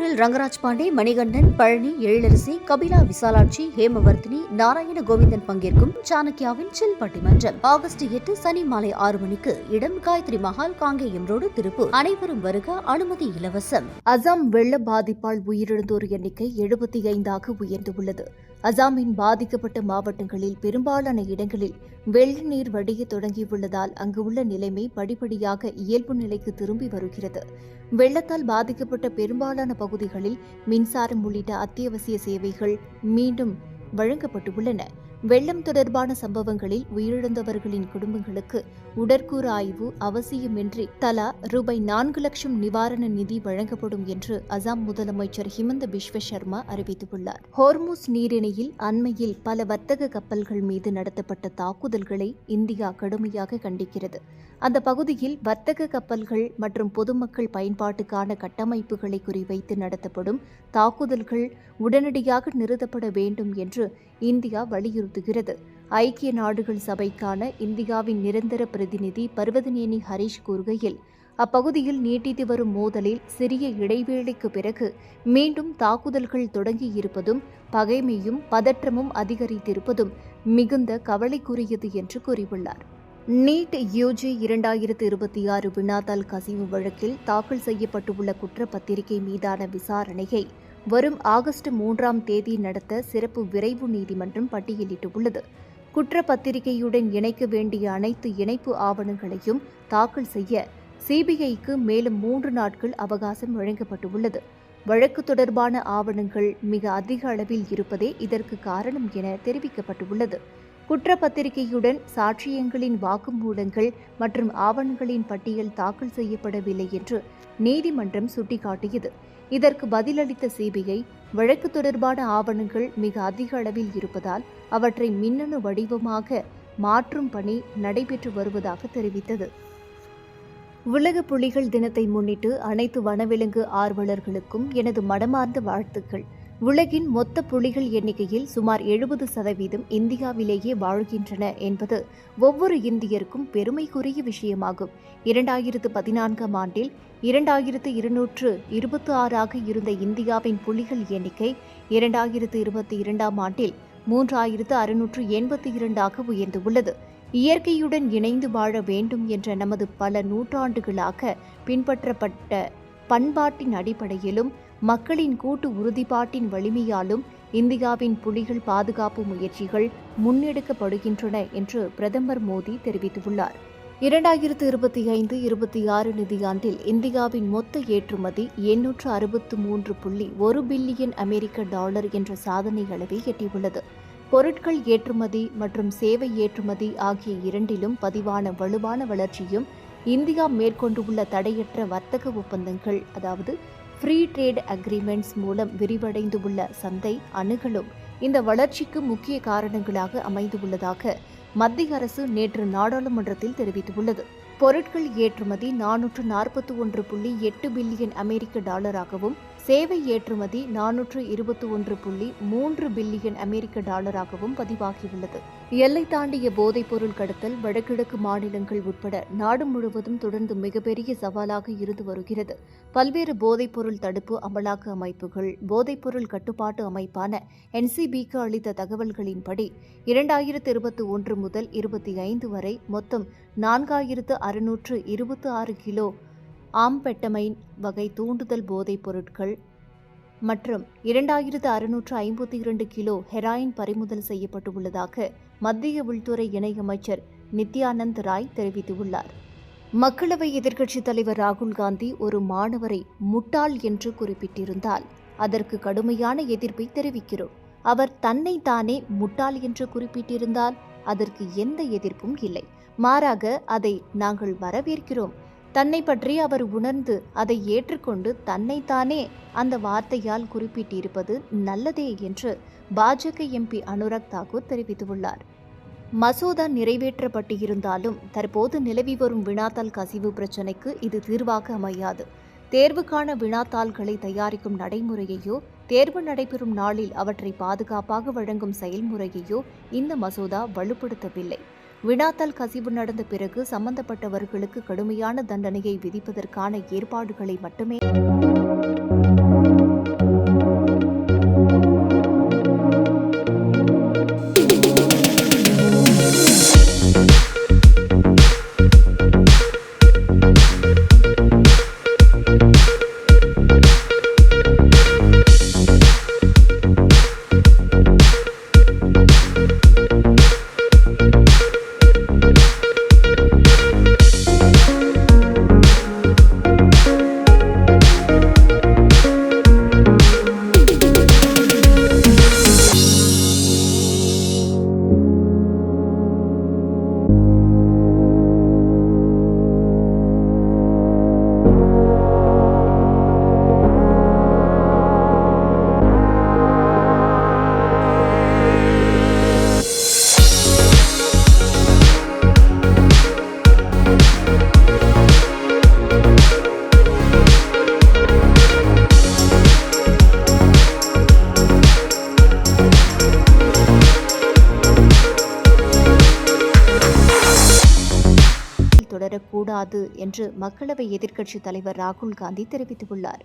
திருப்பூரில் ரங்கராஜ் பாண்டே, மணிகண்டன், பழனி, எழிலரசி, கபிலா விசாலாட்சி, ஹேமவர்த்தினி, நாராயண கோவிந்தன் பங்கேற்கும் சாணக்கியாவின் சில் பட்டிமன்றம் ஆகஸ்ட் 8 சனி மாலை 6 மணிக்கு. இடம் காயத்ரி மஹால், காங்கேயம் ரோடு, திருப்பூர். அனைவரும் வருக. அனுமதி இலவசம். அசாம் வெள்ள பாதிப்பால் உயிரிழந்தோர் எண்ணிக்கை 75ஆக உயர்ந்துள்ளது. அசாமின் பாதிக்கப்பட்ட மாவட்டங்களில் பெரும்பாலான இடங்களில் வெள்ள நீர் வடிய தொடங்கியுள்ளதால் அங்கு உள்ள நிலைமை படிப்படியாக இயல்பு நிலைக்கு திரும்பி வருகிறது. வெள்ளத்தால் பாதிக்கப்பட்ட பெரும்பாலான பகுதிகளில் மின்சாரம் உள்ளிட்ட அத்தியாவசிய சேவைகள் மீண்டும் வழங்கப்பட்டுள்ளன. வெள்ளம் தொடர்பான சம்பவங்களில் உயிரிழந்தவர்களின் குடும்பங்களுக்கு உடற்கூறு ஆய்வு அவசியமின்றி தலா ரூபாய் 4 லட்சம் நிவாரண நிதி வழங்கப்படும் என்று அசாம் முதலமைச்சர் ஹிமந்த பிஸ்வ சர்மா அறிவித்துள்ளார். ஹோர்முஸ் நீரிணையில் அண்மையில் பல வர்த்தக கப்பல்கள் மீது நடத்தப்பட்ட தாக்குதல்களை இந்தியா கடுமையாக கண்டிக்கிறது. அந்த பகுதியில் வர்த்தக கப்பல்கள் மற்றும் பொதுமக்கள் பயன்பாட்டுக்கான கட்டமைப்புகளை குறிவைத்து நடத்தப்படும் தாக்குதல்கள் உடனடியாக நிறுத்தப்பட வேண்டும் என்று இந்தியா வலியுறுத்துகிறது. ஐக்கிய நாடுகள் சபைக்கான இந்தியாவின் நிரந்தர பிரதிநிதி பர்வதநேனி ஹரீஷ் கூறுகையில், அப்பகுதியில் நீட்டித்து வரும் மோதலில் சிறிய இடைவேளைக்கு பிறகு மீண்டும் தாக்குதல்கள் தொடங்கியிருப்பதும் பகைமையும் பதற்றமும் அதிகரித்திருப்பதும் மிகுந்த கவலைக்குரியது என்று கூறியுள்ளார். நீட் யுஜி 2026 வினாத்தாள் கசிவு வழக்கில் தாக்கல் செய்யப்பட்டுள்ள குற்றப்பத்திரிகை மீதான விசாரணையை வரும் ஆகஸ்ட் 3ஆம் தேதி நடத்த சிறப்பு விரைவு நீதிமன்றம் பட்டியலிட்டுள்ளது. குற்றப்பத்திரிகையுடன் இணைக்க வேண்டிய அனைத்து இணைப்பு ஆவணங்களையும் தாக்கல் செய்ய சிபிஐக்கு மேலும் 3 நாட்கள் அவகாசம் வழங்கப்பட்டுள்ளது. வழக்கு தொடர்பான ஆவணங்கள் மிக அதிக அளவில் இருப்பதே இதற்கு காரணம் என தெரிவிக்கப்பட்டுள்ளது. குற்றப்பத்திரிகையுடன் சாட்சியங்களின் வாக்குமூலங்கள் மற்றும் ஆவணங்களின் பட்டியல் தாக்கல் செய்யப்படவில்லை என்று நீதிமன்றம் சுட்டிக்காட்டியது. இதற்கு பதிலளித்த சிபிஐ, வழக்கு தொடர்பான ஆவணங்கள் மிக அதிக அளவில் இருப்பதால் அவற்றை மின்னணு வடிவமாக மாற்றும் பணி நடைபெற்று வருவதாக தெரிவித்தது. உலக புலிகள் தினத்தை முன்னிட்டு அனைத்து வனவிலங்கு ஆர்வலர்களுக்கும் எனது மனமார்ந்த வாழ்த்துக்கள். உலகின் மொத்த புலிகள் எண்ணிக்கையில் சுமார் 70% இந்தியாவிலேயே வாழ்கின்றன என்பது ஒவ்வொரு இந்தியருக்கும் பெருமைக்குரிய விஷயமாகும். 2014ஆம் ஆண்டில் 2226ஆக இருந்த இந்தியாவின் புலிகள் எண்ணிக்கை 2022ஆம் ஆண்டில் 3682ஆக உயர்ந்துள்ளது. இயற்கையுடன் இணைந்து வாழ வேண்டும் என்ற நமது பல நூற்றாண்டுகளாக பின்பற்றப்பட்ட பண்பாட்டின் அடிப்படையிலும் மக்களின் கூட்டு உறுதிப்பாட்டின் வலிமையாலும் இந்தியாவின் புலிகள் பாதுகாப்பு முயற்சிகள் முன்னெடுக்கப்படுகின்றன என்று பிரதமர் மோடி தெரிவித்துள்ளார். 2025-26 நிதியாண்டில் இந்தியாவின் மொத்த ஏற்றுமதி 863.1 பில்லியன் அமெரிக்க டாலர் என்ற சாதனை அளவை எட்டியுள்ளது. பொருட்கள் ஏற்றுமதி மற்றும் சேவை ஏற்றுமதி ஆகிய இரண்டிலும் பதிவான வலுவான வளர்ச்சியும் இந்தியா மேற்கொண்டுள்ள தடையற்ற வர்த்தக ஒப்பந்தங்கள், அதாவது ஃப்ரீ ட்ரேட் அக்ரிமெண்ட்ஸ் மூலம் விரிவடைந்துள்ள சந்தை அணுகலும் இந்த வளர்ச்சிக்கு முக்கிய காரணங்களாக அமைந்துள்ளதாக மத்திய அரசு நேற்று நாடாளுமன்றத்தில் தெரிவித்துள்ளது. பொருட்கள் ஏற்றுமதி 441.8 பில்லியன் அமெரிக்க டாலராகவும் சேவை ஏற்றுமதி 421.3 பில்லியன் அமெரிக்க டாலராகவும் பதிவாகியுள்ளது. எல்லை தாண்டிய போதைப்பொருள் கடத்தல் வடகிழக்கு மாநிலங்கள் உட்பட நாடு முழுவதும் தொடர்ந்து மிகப்பெரிய சவாலாக இருந்து வருகிறது. பல்வேறு போதைப்பொருள் தடுப்பு அமலாக்க அமைப்புகள் போதைப்பொருள் கட்டுப்பாட்டு அமைப்பான NCBக்கு அளித்த தகவல்களின்படி 2021 முதல் 25 வரை மொத்தம் 4626 கிலோ ஆம்பெட்டமைன் வகை தூண்டுதல் போதைப் பொருட்கள் மற்றும் 2652 கிலோ ஹெராயின் பறிமுதல் செய்யப்பட்டுள்ளதாக மத்திய உள்துறை இணையமைச்சர் நித்யானந்த் ராய் தெரிவித்துள்ளார். மக்களவை எதிர்க்கட்சித் தலைவர் ராகுல் காந்தி ஒரு மாணவரை முட்டாள் என்று குறிப்பிட்டிருந்தால் அதற்கு கடுமையான எதிர்ப்பை தெரிவிக்கிறோம். அவர் தன்னை தானே முட்டாள் என்று குறிப்பிட்டிருந்தால் அதற்கு எந்த எதிர்ப்பும் இல்லை. மாறாக அதை நாங்கள் வரவேற்கிறோம். தன்னை பற்றி அவர் உணர்ந்து அதை ஏற்றுக்கொண்டு தன்னைத்தானே அந்த வார்த்தையால் குறிப்பிட்டிருப்பது நல்லதே என்று பாஜக MP அனுராக் தாக்கூர் தெரிவித்துள்ளார். மசோதா நிறைவேற்றப்பட்டிருந்தாலும் தற்போது நிலவி வரும் வினாத்தாள் கசிவு பிரச்சினைக்கு இது தீர்வாக அமையாது. தேர்வுக்கான வினாத்தாள்களை தயாரிக்கும் நடைமுறையையோ தேர்வு நடைபெறும் நாளில் அவற்றை பாதுகாப்பாக வழங்கும் செயல்முறையையோ இந்த மசோதா வலுப்படுத்தவில்லை. வினாத்தாள் கசிவு நடந்த பிறகு சம்பந்தப்பட்டவர்களுக்கு கடுமையான தண்டனையை விதிப்பதற்கான ஏற்பாடுகளை மட்டுமே தொடரக்கூடாது என்று மக்களவை எதிர்க்கட்சித் தலைவர் ராகுல் காந்தி தெரிவித்துள்ளார்.